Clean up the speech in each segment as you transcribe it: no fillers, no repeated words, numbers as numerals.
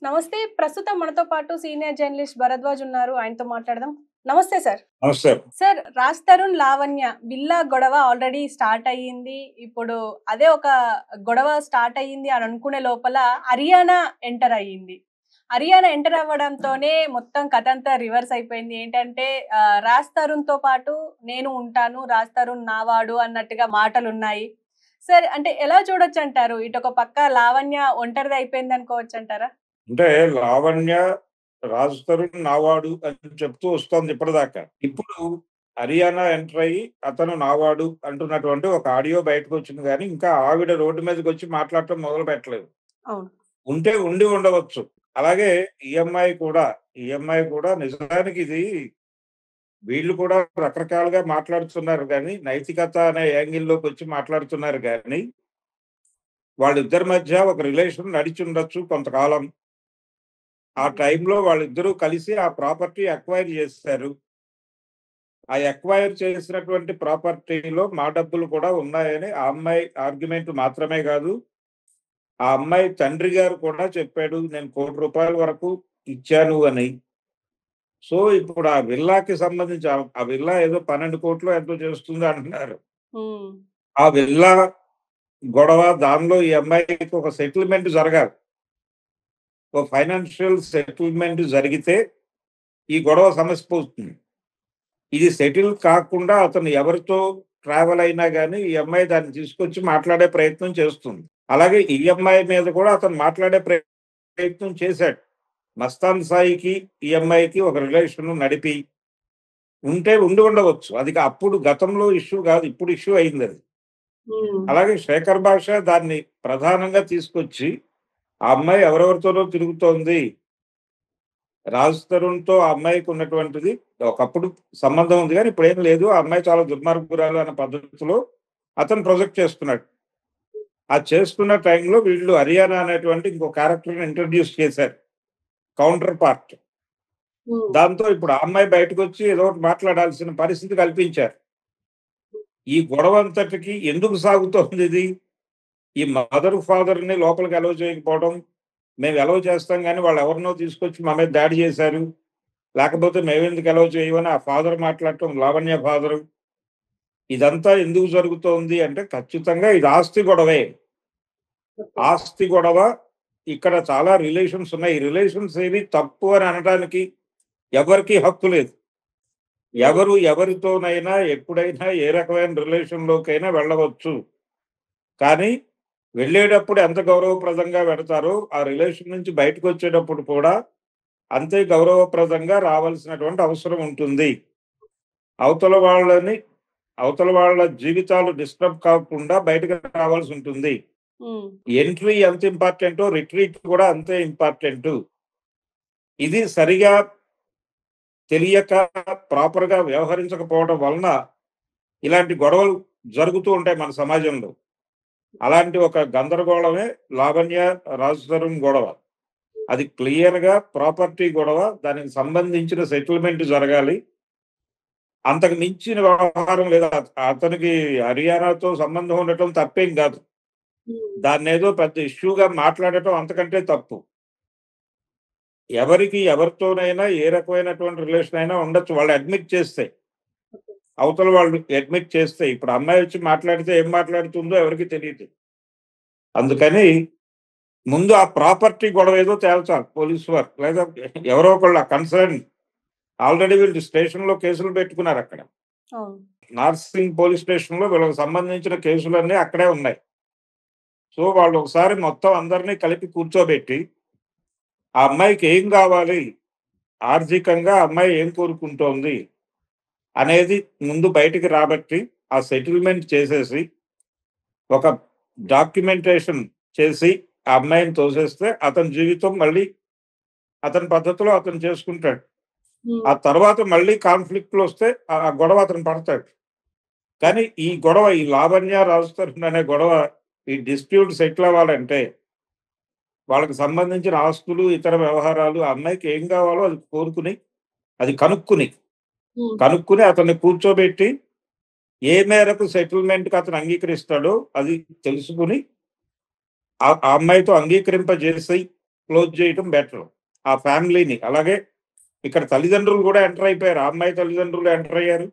నమస్తే. ప్రస్తుతం మనతో పాటు సీనియర్ జర్నలిస్ట్ భరద్వాజ్ ఉన్నారు. ఆయనతో మాట్లాడదాం. నమస్తే సార్. నమస్తే. సార్, 'రాజ్ తరుణ్', 'లావణ్య' విల్లా గొడవ ఆల్రెడీ స్టార్ట్ అయ్యింది. ఇప్పుడు అదే ఒక గొడవ స్టార్ట్ అయ్యింది అని అనుకునే లోపల అరియానా ఎంటర్ అయ్యింది. అరియానా ఎంటర్ అవ్వడంతోనే మొత్తం కథంతా రివర్స్ అయిపోయింది. ఏంటంటే 'రాజ్ తరుణ్‌తో పాటు నేను ఉంటాను. 'రాజ్ తరుణ్' నావాడు' అన్నట్టుగా మాటలున్నాయి. సార్, అంటే ఎలా చూడొచ్చంటారు? ఇటొక పక్క లావణ్య ఒంటరిది అయిపోయింది అనుకోవచ్చంటారా? అంటే లావణ్య, రాజ్ తరుణ్ నావాడు అని చెప్తూ వస్తోంది ఇప్పటిదాకా. ఇప్పుడు హరియానా ఎంటర్ అయ్యి అతను నావాడు అంటున్నటువంటి ఒక ఆడియో బయటకొచ్చింది గానీ, ఇంకా ఆవిడ రోడ్డు మీదకొచ్చి మాట్లాడటం మొదలు పెట్టలేదు. అవును. ఉంటే ఉండి ఉండవచ్చు. అలాగే ఈ అమ్మాయి కూడా నిజానికి ఇది వీళ్ళు కూడా రకరకాలుగా మాట్లాడుతున్నారు గానీ, నైతికత అనే యాంగిల్‌లోకొచ్చి మాట్లాడుతున్నారు గానీ, వాళ్ళిద్దరి మధ్య ఒక రిలేషన్ నడిచుండొచ్చు కొంతకాలం. ఆ టైంలో వాళ్ళిద్దరూ కలిసి ఆ ప్రాపర్టీ అక్వైర్ చేసేశారు. ఆ అక్వైర్ చేసినటువంటి ప్రాపర్టీలో మా డబ్బులు కూడా ఉన్నాయని ఆ అమ్మాయి ఆర్గ్యుమెంట్ మాత్రమే కాదు, ఆ అమ్మాయి తండ్రి గారు కూడా చెప్పాడు. నేను ₹1,00,00,000 వరకు ఇచ్చాను అని. సో, ఇప్పుడు ఆ విల్లాకి సంబంధించి ఆ విల్లా ఏదో 12,00,00,000 ఎంతో చేస్తుంది అంటున్నారు. హ్మ్. ఆ విల్లా గొడవ దానిలో ఈ అమ్మాయికి ఒక సెటిల్‌మెంట్ జరగాలి. ఒక ఫైనాన్షియల్ సెటిల్‌మెంట్ జరిగితే ఈ గొడవ సమస్య పోతుంది. ఇది సెటిల్ కాకుండా అతను ఎవరితో ట్రావెల్ అయినా గానీ, ఈ అమ్మాయి దాన్ని తీసుకొచ్చి మాట్లాడే ప్రయత్నం చేస్తుంది. అలాగే ఈ అమ్మాయి మీద కూడా అతను మాట్లాడే ప్రయత్నం చేశాడు. మస్తాన్ సాయికి, ఈ అమ్మాయికి ఒక రిలేషన్ నడిపి ఉంటే ఉండి ఉండవచ్చు. అది అప్పుడు గతంలో ఇష్యూ కాదు. ఇప్పుడు ఇష్యూ అయిందది. హ్మ్. అలాగే శేఖర్ భాష దాన్ని ప్రధానంగా తీసుకొచ్చి, ఆ అమ్మాయి ఎవరెవరితోనో తిరుగుతోంది. రాజ్ తరుణ్‌తో ఆ అమ్మాయికి ఉన్నటువంటిది ఒకప్పుడు సంబంధం ఉంది గానీ, ఇప్పుడేం లేదు. ఆ అమ్మాయి చాలా దుర్మార్గురాలు అన్న పద్ధతిలో అతను ప్రొజెక్ట్ చేస్తున్నాడు. ఆ చేస్తున్న టైంలో వీళ్ళు హరియానా అనేటువంటి ఇంకో క్యారెక్టర్‌ని ఇంట్రొడ్యూస్ చేశారు. Counter part. హ్మ్. దాంతో ఇప్పుడు ఆ అమ్మాయి బయటకొచ్చి ఏదో ఒకటి మాట్లాడాల్సిన పరిస్థితి కల్పించారు. ఈ గొడవ అంతటికి ఎందుకు సాగుతోందిది? ఈ మదర్, ఫాదర్‌ని లోపలికి అలౌ చేయకపోవడం. మేము అలౌ చేస్తాం గానీ, వాళ్ళెవరినో తీసుకొచ్చి మా మీద దాడి చేశారు. లేకపోతే మేమెందుకు అలౌ చేయమని ఆ ఫాదర్ మాట్లాడటం, లావణ్య ఫాదరు. ఇదంతా ఎందుకు జరుగుతోంది అంటే ఖచ్చితంగా ఇది ఆస్తి గొడవే. ఓకే. ఆస్తి గొడవ. ఇక్కడ చాలా రిలేషన్స్ ఉన్నాయి. ఈ రిలేషన్స్ ఏవి తప్పు అని అనటానికి ఎవరికీ హక్కు లేదు. హ్మ్. ఎవరు ఎవరితోనైనా, ఎప్పుడైనా, ఏ రకమైన రిలేషన్‌లోకైనా వెళ్ళవచ్చు. కానీ వెళ్ళేటప్పుడు ఎంత గౌరవప్రదంగా వెడతారో, ఆ రిలేషన్ నుంచి బయటకొచ్చేటప్పుడు కూడా అంతే గౌరవప్రదంగా రావాల్సినటువంటి అవసరం ఉంటుంది. అవతల వాళ్ళని అవతల వాళ్ళ జీవితాలు డిస్టర్బ్ కాకుండా బయటకి రావాల్సుంటుంది. హ్మ్. ఎంట్రీ ఎంత ఇంపార్టెంటో రిట్రీట్ కూడా అంతే ఇంపార్టెంటు. ఇది సరిగా తెలియక ప్రాపర్‌గా వ్యవహరించకపోవడం వలన ఇలాంటి గొడవలు జరుగుతూ ఉంటాయి మన సమాజంలో. అలాంటి ఒక గందరగోళమే లావణ్య, రాజ్ తరుణ్ గొడవ. అది క్లియర్‌గా ప్రాపర్టీ గొడవ. దానికి సంబంధించిన సెటిల్‌మెంట్ జరగాలి. అంతకు మించిన వ్యవహారం లేదు. అతనికి హర్యానాతో సంబంధం ఉండటం తప్పేం గాదు. హ్మ్. దాన్నేదో పెద్ద ఇష్యూగా మాట్లాడటం అంతకంటే తప్పు. ఎవరితోనైనా ఏ రకమైనటువంటి రిలేషన్ అయినా ఉండొచ్చు. వాళ్ళు అడ్మిట్ చేస్తే. ఓకే. అవతల వాళ్ళు అడ్మిట్ చేస్తే. ఇప్పుడు అమ్మాయి వచ్చి మాట్లాడితే ఏం మాట్లాడుతుందో ఎవరికీ తెలీదు. అందుకని ముందు ఆ ప్రాపర్టీ గొడవ ఏదో తేల్చాలి పోలీసు వారు. లేదా ఎవరో ఒకళ్ళు కన్సర్న్ ఆల్రెడీ వీళ్ళు స్టేషన్‌లో కేసులు పెట్టుకున్నారక్కడ. అవును. నార్సింగ్ పోలీస్ స్టేషన్‌లో వీళ్ళకి సంబంధించిన కేసులన్నీ అక్కడే ఉన్నాయి. సో, వాళ్ళు ఒకసారి మొత్తం అందరిని కలిపి కూర్చోబెట్టి, ఆ అమ్మాయికి ఏం గావాలి? ఆర్థికంగా ఆ అమ్మాయి ఏం కోరుకుంటోంది? అనేది ముందు బయటికి రాబట్టి, ఆ సెటిల్‌మెంట్ చేసేసి, ఒక డాక్యుమెంటేషన్ చేసి, ఆ అమ్మాయిని తోసేస్తే అతని జీవితం మళ్ళీ అతని పద్ధతిలో అతను చేసుకుంటాడు. హ్మ్. ఆ తర్వాత మళ్ళీ కాన్‌ఫ్లిక్ట్‌లొస్తే ఆ గొడవ అతను పడతాడు. కానీ ఈ గొడవ ఈ లావణ్య, రాజ్ తరుణ్ అనే గొడవ ఈ డిస్ప్యూట్ సెటిల్ అవ్వాలంటే వాళ్ళకి సంబంధించిన ఆస్తులు, ఇతర వ్యవహారాలు ఆ అమ్మాయికి ఏం కావాలో అది కోరుకుని, అది కనుక్కుని, హ్మ్. కనుక్కుని అతన్ని కూర్చోబెట్టి ఏ మేరకు సెటిల్‌మెంట్‌కి అతను అంగీకరిస్తాడో అది తెలుసుకొని ఆ ఆ అమ్మాయితో అంగీకరింపజేసి క్లోజ్ చేయటం బెటర్ ఆ ఫ్యామిలీని. అలాగే ఇక్కడ తల్లిదండ్రులు కూడా ఎంటర్ అయిపోయారు. ఆ అమ్మాయి తల్లిదండ్రులు ఎంటర్ అయ్యారు,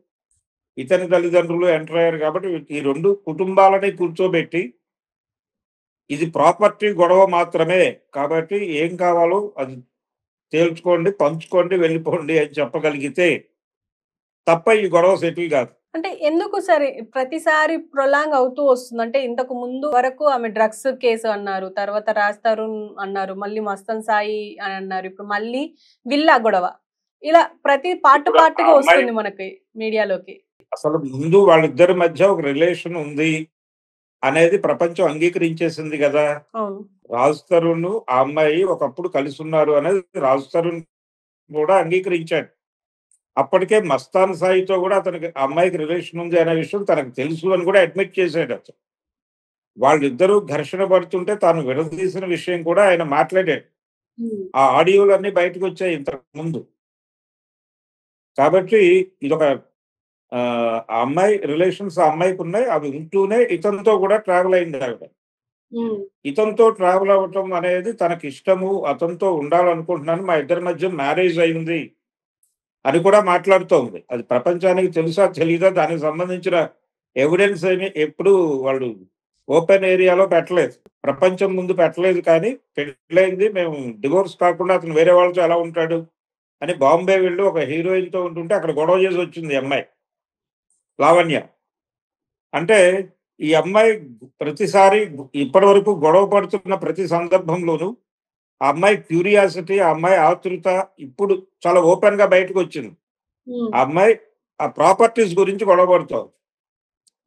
ఇతని తల్లిదండ్రులు ఎంటర్ అయ్యారు. కాబట్టి ఈ 2 కుటుంబాలని కూర్చోబెట్టి ఇది ప్రాపర్టీ గొడవ మాత్రమే. కాబట్టి ఏం కావాలో అది తేల్చుకోండి, పంచుకోండి, వెళ్ళిపోండి అని చెప్పగలిగితే తప్ప ఈ గొడవ సెటిల్ కాదు. అంటే ఎందుకు సరే ప్రతిసారి ప్రొలాంగ్ అవుతూ వస్తుంది? అంటే ఇంతకు ముందు వరకు ఆమె డ్రగ్స్ కేసు అన్నారు, తర్వాత రాజ్ తరుణ్ అన్నారు, మళ్ళీ మస్తన్ సాయి అని అన్నారు, ఇప్పుడు మళ్ళీ విల్లా గొడవ. ఇలా ప్రతి పార్ట్ ఇప్పుడు ఆ పార్ట్‌గా అమ్మాయి వస్తుంది మనకి మీడియాలోకి. అసలు ముందు వాళ్ళిద్దరి మధ్య ఒక రిలేషన్ ఉంది అనేది ప్రపంచం అంగీకరించేసింది కదా! అవును. రాజ్ తరుణ్, ఆ అమ్మాయి ఒకప్పుడు కలిసున్నారు అనేది రాజ్ తరుణ్ కూడా అంగీకరించాడు. అప్పటికే మస్తాన్ సాయితో కూడా అతనికి ఆ అమ్మాయికి రిలేషన్ ఉంది అనే విషయం తనకు తెలుసు అని కూడా అడ్మిట్ చేసాడు అతను. వాళ్ళిద్దరూ ఘర్షణ పడుతుంటే తాను విడదీసిన విషయం కూడా ఆయన మాట్లాడాడు. హ్మ్. ఆ ఆడియోలన్నీ బయటకొచ్చాయి ఇంతకు ముందు. కాబట్టి ఇదొక ఆ అమ్మాయి రిలేషన్స్ ఆ అమ్మాయికున్నాయి. అవి ఉంటూనే ఇతనితో కూడా ట్రావెల్ అయింది ఆవిడ. హ్మ్. ఇతనితో ట్రావెల్ అవ్వటం అనేది తనకిష్టము. అతనితో ఉండాలనుకుంటున్నాను. మా ఇద్దరి మధ్య మ్యారేజ్ అయింది అని కూడా మాట్లాడుతోంది. అది ప్రపంచానికి తెలుసా? తెలీదా? దానికి సంబంధించిన ఎవిడెన్స్ ఏమి ఎప్పుడూ వాళ్ళు ఓపెన్ ఏరియాలో పెట్టలేదు. ప్రపంచం ముందు పెట్టలేదు కానీ పెళ్ళయింది. మేము డివోర్స్ కాకుండా అతను వేరే వాళ్ళతో ఎలా ఉంటాడు అని బాంబే వెళ్లి ఒక హీరోయిన్‌తో ఉంటుంటే అక్కడ గొడవ చేసి వచ్చింది ఈ అమ్మాయి. లావణ్య. అంటే ఈ అమ్మాయి ప్రతిసారి ఇప్పటివరకు గొడవ పడుతున్న ప్రతి సందర్భంలోనూ ఆ అమ్మాయి క్యూరియాసిటీ, ఆ అమ్మాయి ఆతృత ఇప్పుడు చాలా ఓపెన్‌గా బయటకొచ్చింది. హ్మ్. ఆ అమ్మాయి ఆ ప్రాపర్టీస్ గురించి గొడవ పడుతోంది.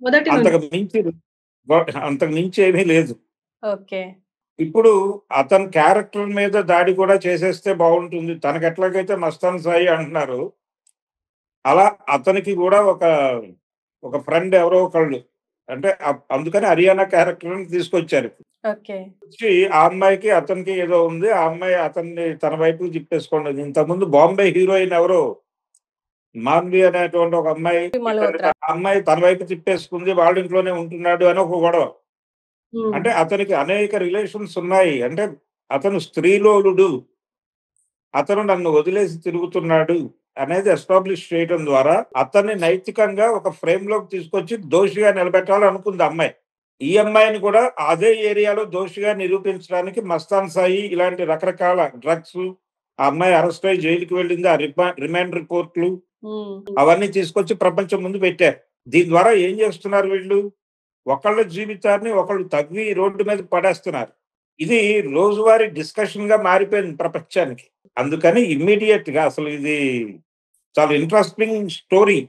మొదటి అంతకు నుంచి. మించి అంతకు మించి ఏమీ లేదు. ఓకే. ఇప్పుడు అతని క్యారెక్టర్ మీద దాడి కూడా చేసేస్తే బావుంటుంది. తనకెట్లాగైతే మస్తాన్ సాయి అంటున్నారో, అలా అతనికి కూడా ఒక ఫ్రెండ్ ఎవరో ఒకళ్ళు అంటే అందుకని హరియానా క్యారెక్టర్‌ని తీసుకొచ్చారు. ఓకే. వచ్చి ఆ అమ్మాయికి, అతనికి ఏదో ఉంది. ఆ అమ్మాయి అతన్ని తన వైపుకి తిప్పేసుకున్నది. ఇంతకుముందు బాంబే హీరోయిన్ ఎవరో మాన్వి అనేటువంటి ఒక అమ్మాయి, మల్హోత్రా. ఆ అమ్మాయి తన వైపు తిప్పేసుకుంది. వాళ్ళ ఇంట్లోనే ఉంటున్నాడు అని ఒక గొడవ. హ్మ్. అంటే అతనికి అనేక రిలేషన్స్ ఉన్నాయి. అంటే అతను స్త్రీలోలుడు. అతను నన్ను వదిలేసి తిరుగుతున్నాడు అనేది ఎస్టాబ్లిష్ చేయడం ద్వారా అతన్ని నైతికంగా ఒక ఫ్రేమ్‌లోకి తీసుకొచ్చి దోషిగా నిలబెట్టాలనుకుంది ఆ అమ్మాయి. ఈ అమ్మాయిని కూడా అదే ఏరియాలో దోషిగా నిరూపించడానికి మస్తాన్ సాయి ఇలాంటి రకరకాల డ్రగ్స్ ఆ అమ్మాయి అరెస్ట్ అయ్యి జైలుకి వెళ్ళింది. ఆ రిమాండ్ రిపోర్ట్‌లు హ్మ్. అవన్నీ తీసుకొచ్చి ప్రపంచం ముందు పెట్టారు. దీని ద్వారా ఏం చేస్తున్నారు వీళ్ళు? ఒకళ్ళ జీవితాన్ని ఒకళ్ళు తవ్వి రోడ్డు మీద పడేస్తున్నారు. ఇది రోజువారీ డిస్కషన్‌గా మారిపోయింది ప్రపంచానికి. అందుకని ఇమ్మీడియేట్‌గా అసలు ఇది చాలా ఇంట్రెస్టింగ్ స్టోరీ.